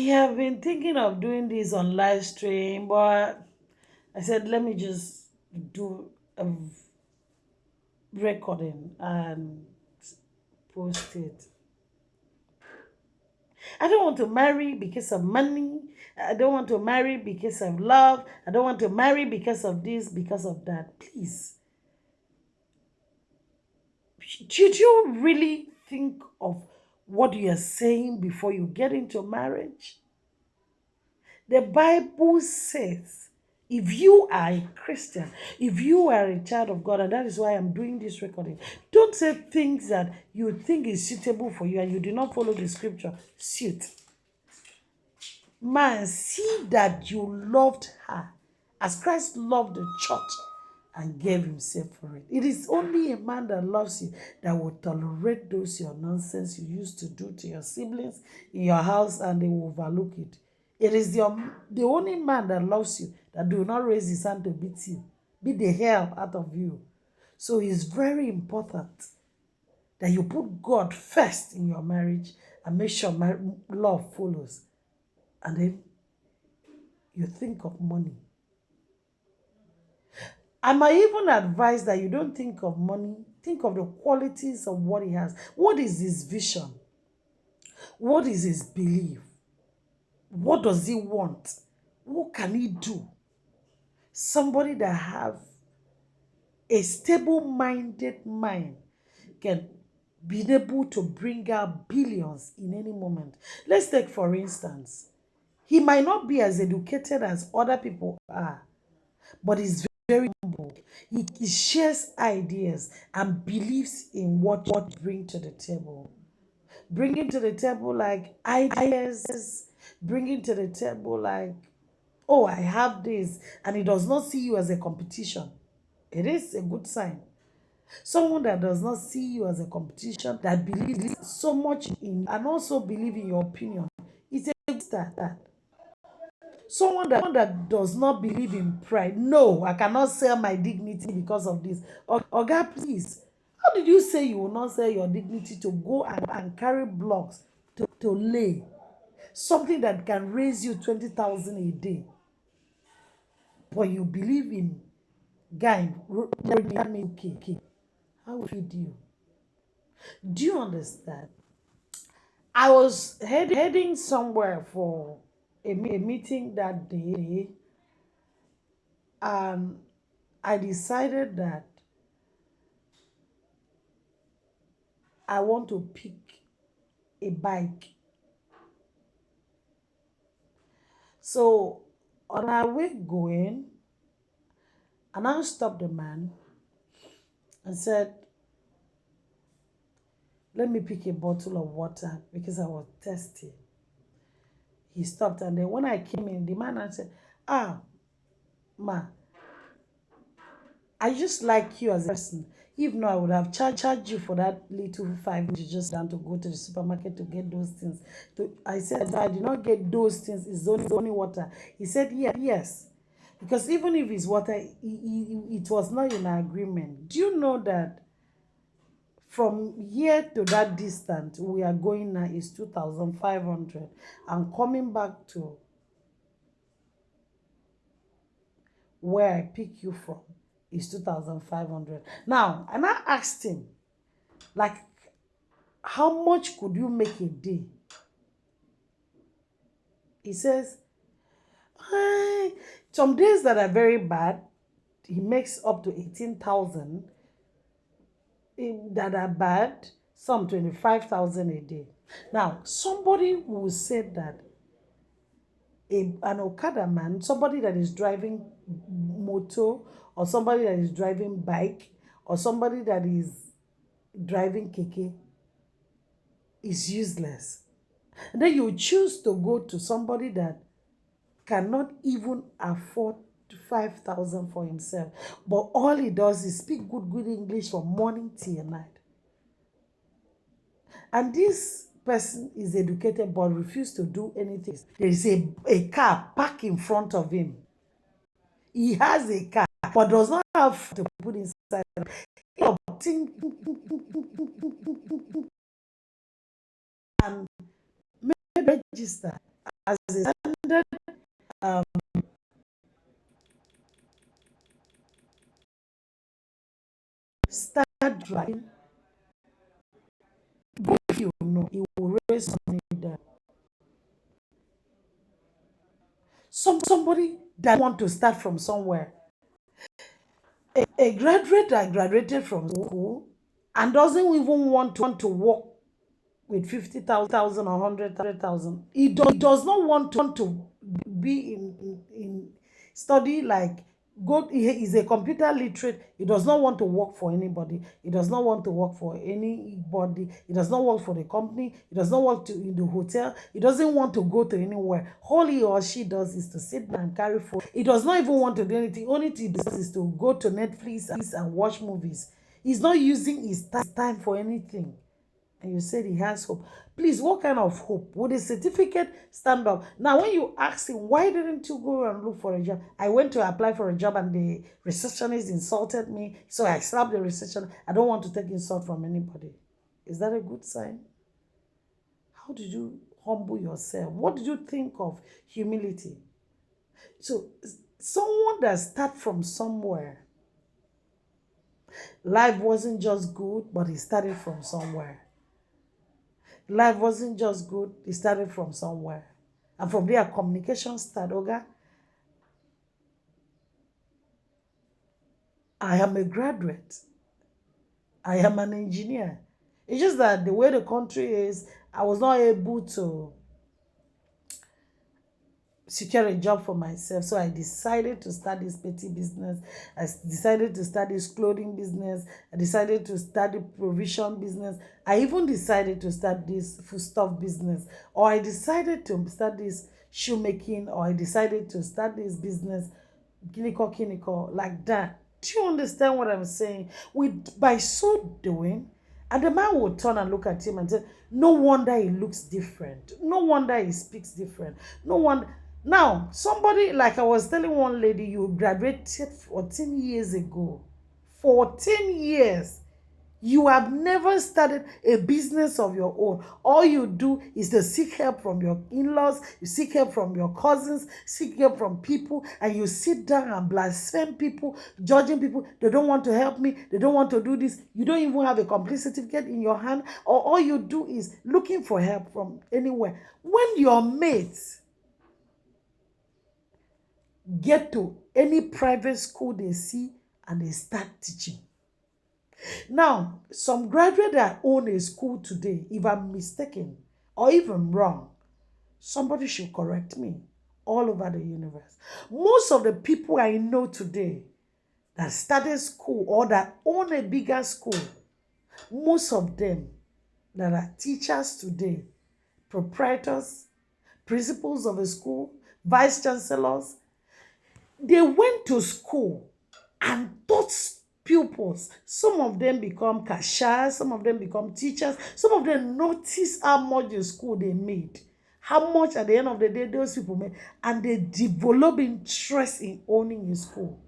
have been thinking of doing this on live stream, but I said let me just do a recording and post it. I don't want to marry because of money. I don't want to marry because of love. I don't want to marry because of this, because of that. Please, should you really think of what you are saying before you get into marriage? The Bible says, if you are a Christian, if you are a child of God, and that is why I'm doing this recording, don't say things that you think is suitable for you and you do not follow the scripture. Suit. Man, see that you loved her as Christ loved the church and gave himself for it. It is only a man that loves you that will tolerate those your nonsense you used to do to your siblings in your house, and they will overlook it. It is the only man that loves you that do not raise his hand to beat you, beat the hell out of you. So it's very important that you put God first in your marriage and make sure love follows. And then you think of money. I might even advise that you don't think of money, think of the qualities of what he has. What is his vision? What is his belief? What does he want? What can he do? Somebody that have a stable-minded mind can be able to bring out billions in any moment. Let's take for instance, he might not be as educated as other people are, but he's very humble. He shares ideas and believes in what you bring to the table. Bringing to the table like ideas, bringing to the table like, oh, I have this, and he does not see you as a competition. It is a good sign. Someone that does not see you as a competition, that believes so much in and also believe in your opinion, it's a good start. Someone that does not believe in pride. No, I cannot sell my dignity because of this. Oga, please. How did you say you will not sell your dignity to go and carry blocks to lay? Something that can raise you 20,000 a day. But you believe in guy, okay. How will you do? Do you understand? I was heading somewhere for a meeting that day, and I decided that I want to pick a bike. So on our way going, I now stopped the man and said, let me pick a bottle of water because I was thirsty. He stopped, and then when I came in, the man said, ah, ma, I just like you as a person. If not, I would have charged you for that little 5 minutes you just down to go to the supermarket to get those things. I said, I did not get those things. It's only water. He said, yeah, yes. Because even if it's water, it was not in agreement. Do you know that from here to that distance we are going now is 2,500, and coming back to where I pick you from is 2,500. Now, and I asked him, like, how much could you make a day? He says, "Ah, some days that are very bad, he makes up to 18,000. That are bad, some 25,000 a day." Now, somebody will say that an Okada man, somebody that is driving motor, or somebody that is driving bike, or somebody that is driving keke is useless. And then you choose to go to somebody that cannot even afford 5,000 for himself. But all he does is speak good English from morning till night. And this person is educated but refused to do anything. There is a car parked in front of him. He has a car but does not have to put inside. And maybe register. as a standard um, start driving, if you know, it will raise money there. Somebody that want to start from somewhere, a graduate that graduated from school and doesn't even want to work with 50,000 or 100,000. He does not want to be in study like go. He is a computer literate. He does not want to work for anybody. He does not want to work for anybody. He does not work for the company. He does not work to in the hotel. He doesn't want to go to anywhere. All he or she does is to sit down and carry food. He does not even want to do anything. Only thing he does is to go to Netflix and watch movies. He's not using his time for anything, and you said he has hope. Please, what kind of hope? Would a certificate stand up? Now, when you ask him, why didn't you go and look for a job? I went to apply for a job and the receptionist insulted me. So I slapped the receptionist. I don't want to take insult from anybody. Is that a good sign? How did you humble yourself? What did you think of humility? So, someone that start from somewhere, life wasn't just good, but he started from somewhere. Life wasn't just good, it started from somewhere. And from there, communication started. Oga, I am a graduate. I am an engineer. It's just that the way the country is, I was not able to secure a job for myself. So I decided to start this petty business. Decided to start this clothing business. I decided to start the provision business. I even decided to start this foodstuff business. Or I decided to start this shoemaking. Or I decided to start this business, kiniko, like that. Do you understand what I'm saying? By so doing, and the man would turn and look at him and say, no wonder he looks different. No wonder he speaks different. No wonder. Now, somebody, like I was telling one lady, you graduated 14 years ago. 14 years. You have never started a business of your own. All you do is to seek help from your in-laws, you seek help from your cousins, seek help from people, and you sit down and blaspheme people, judging people. They don't want to help me. They don't want to do this. You don't even have a complete certificate in your hand, or all you do is looking for help from anywhere. When your mates get to any private school they see and they start teaching. Now, some graduate that own a school today, if I'm mistaken or even wrong, somebody should correct me all over the universe. Most of the people I know today that started school or that own a bigger school, most of them that are teachers today, proprietors, principals of a school, vice chancellors, they went to school and taught pupils. Some of them become cashiers, some of them become teachers, some of them notice how much the school they made, how much at the end of the day those people made, and they develop interest in owning a school.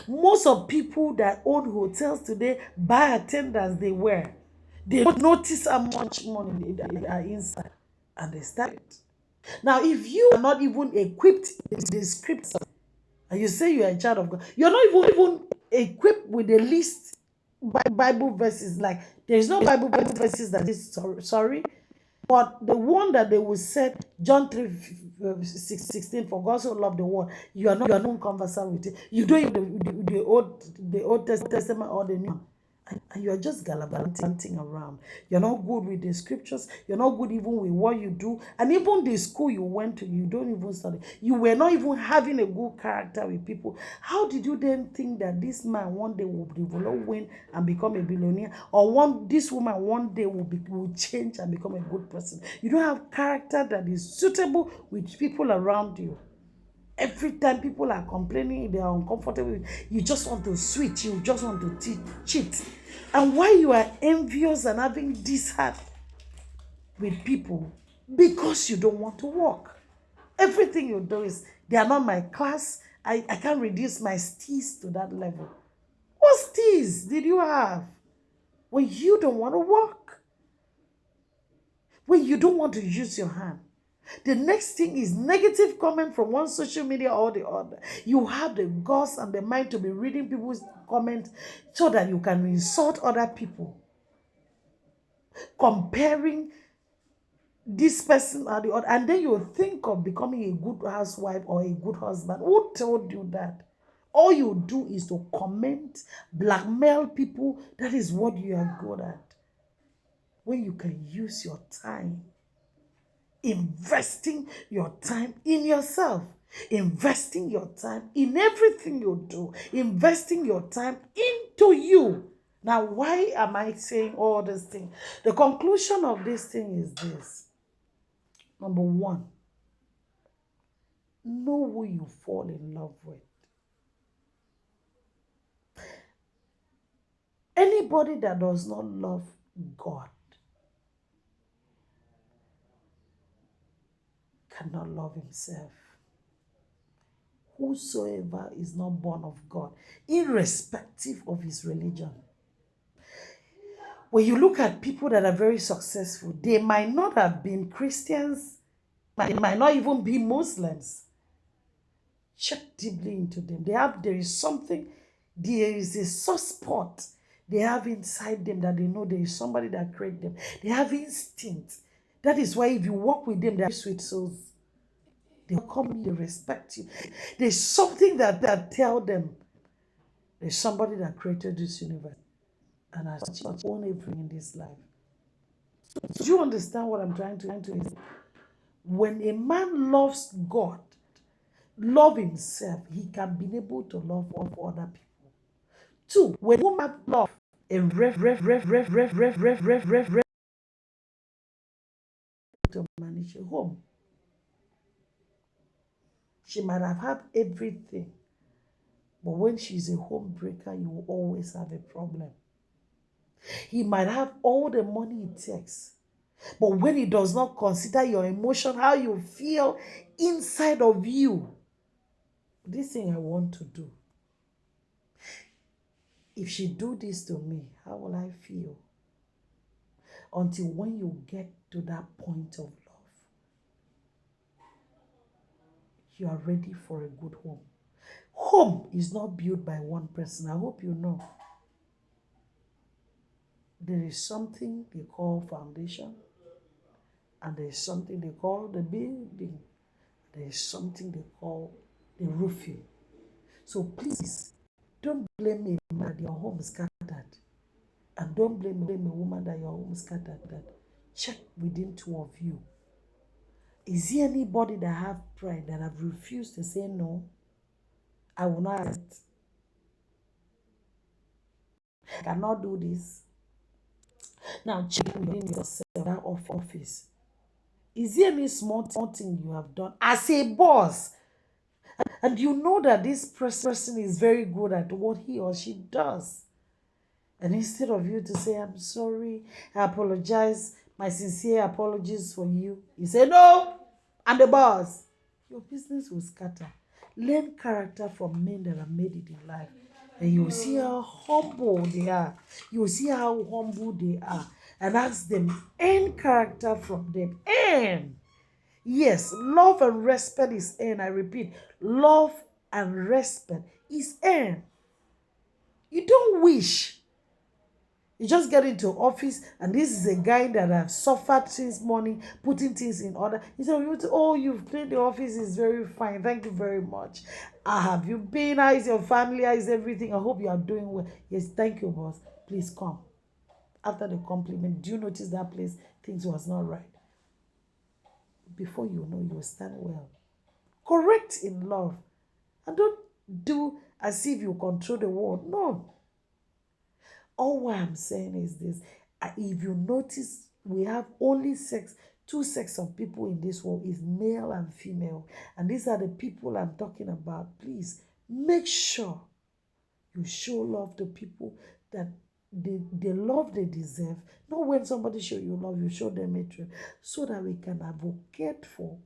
Most of people that own hotels today, buy attendants they wear. They notice how much money they are inside, and they start it. Now, if you are not even equipped with the scripts and you say you are a child of God, you're not even equipped with the least Bible verses. Like there is no Bible verses that is sorry, but the one that they will set John 3:16, for God so loved the world. You are not conversant with it. You don't even the old testament or the new. And you're just gallivanting around. You're not good with the scriptures. You're not good even with what you do. And even the school you went to, you don't even study. You were not even having a good character with people. How did you then think that this man one day will develop, win, and become a billionaire? Or this woman one day will change and become a good person? You don't have character that is suitable with people around you. Every time people are complaining, they are uncomfortable, you just want to switch, you just want to cheat. And why you are envious and having this heart with people? Because you don't want to work. Everything you do is, they are not my class. I can't reduce my steez to that level. What steez did you have when you don't want to work? When you don't want to use your hand? The next thing is negative comment from one social media or the other. You have the guts and the mind to be reading people's comments so that you can insult other people, comparing this person or the other, and then you think of becoming a good housewife or a good husband. Who told you that? All you do is to comment, blackmail people. That is what you are good at. When you can use your time, investing your time in yourself, investing your time in everything you do, investing your time into you. Now, why am I saying all these things? The conclusion of this thing is this. Number one, know who you fall in love with. Anybody that does not love God cannot love himself. Whosoever is not born of God, irrespective of his religion. When you look at people that are very successful, they might not have been Christians, they might not even be Muslims. Check deeply into them. There is something, there is a soft spot they have inside them that they know there is somebody that created them. They have instinct. That is why if you walk with them, they are sweet souls. They welcome you, they respect you. There's something that tell them there's somebody that created this universe and has own everything in this life. Do you understand what I'm trying to say? When a man loves God, love himself, he can be able to love other people. Two, when a woman love and to manage a home, she might have had everything, but when she's a home breaker, you will always have a problem. He might have all the money it takes, but when he does not consider your emotion, how you feel inside of you, this thing I want to do, if she do this to me, how will I feel? Until when you get to that point of love, you are ready for a good home. Home is not built by one person. I hope you know. There is something they call foundation, and there is something they call the building. There is something they call the roofing. So please, don't blame a man that your home is scattered. And don't blame a woman that your home is scattered. Check within two of you. Is there anybody that have pride that have refused to say no? I will not accept. I cannot do this. Now check within yourself, that office. Is there any small thing you have done as a boss? And you know that this person is very good at what he or she does. And instead of you to say, I'm sorry, I apologize, my sincere apologies for you, you say, no, I'm the boss. Your business will scatter. Learn character from men that have made it in life. And you'll see how humble they are. You'll see how humble they are. And ask them, earn character from them. Earn. Yes, love and respect is earned. I repeat, love and respect is earned. You don't wish. You just get into office, and this is a guy that has suffered since morning, putting things in order. He said, oh, you've cleaned the office, is very fine. Thank you very much. Have you been? How is your family? How is everything? I hope you are doing well. Yes, thank you, boss. Please come. After the compliment, do you notice that place? Things was not right. Before you know, you will stand well. Correct in love. And don't do as if you control the world. No. All what I'm saying is this. If you notice, we have only two sets of people in this world, is male and female. And these are the people I'm talking about. Please make sure you show love to people that the love they deserve. Not when somebody show you love, you show them hatred. So that we can advocate for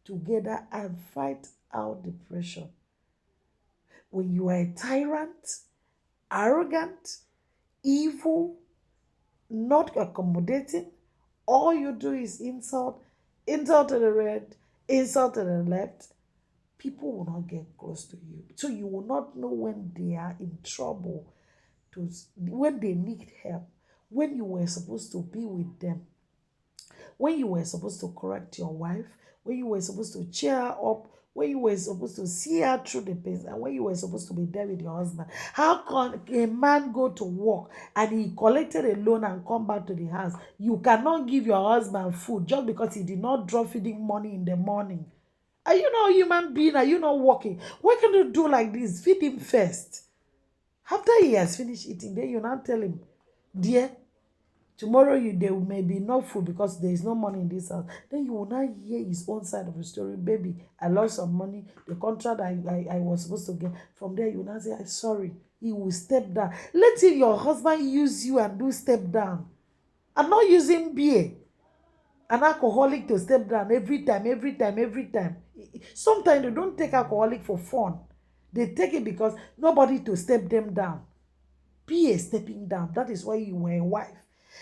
together and fight out depression. When you are a tyrant, arrogant, evil, not accommodating, all you do is insult, insult to the right, insult to the left, people will not get close to you. So you will not know when they are in trouble, when they need help, when you were supposed to be with them, when you were supposed to correct your wife, when you were supposed to cheer her up, when you were supposed to see her through the pains, and when you were supposed to be there with your husband. How can a man go to work and he collected a loan and come back to the house? You cannot give your husband food just because he did not drop feeding money in the morning. Are you not a human being? Are you not working? Why can't you do like this? Feed him first. After he has finished eating, then you now tell him, dear, tomorrow there may be no food because there is no money in this house. Then you will not hear his own side of the story. Baby, I lost some money. The contract I was supposed to get. From there, you will not say, I'm sorry. He will step down. Let your husband use you and do step down. I'm not using beer, an alcoholic, to step down every time, every time, every time. Sometimes they don't take alcoholic for fun. They take it because nobody to step them down. Be a stepping down. That is why you were a wife.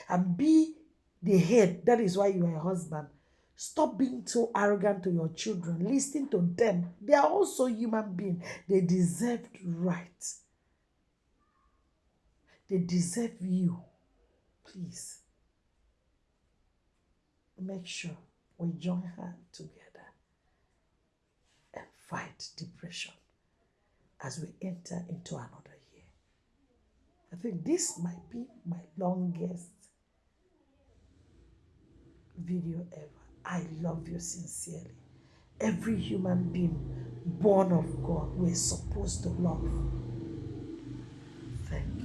And be the head. That is why you are a husband. Stop being so arrogant to your children. Listen to them. They are also human beings. They deserve right. They deserve you. Please, make sure we join hands together and fight depression as we enter into another year. I think this might be my longest video ever. I love you sincerely. Every human being born of God, we're supposed to love. Thank you.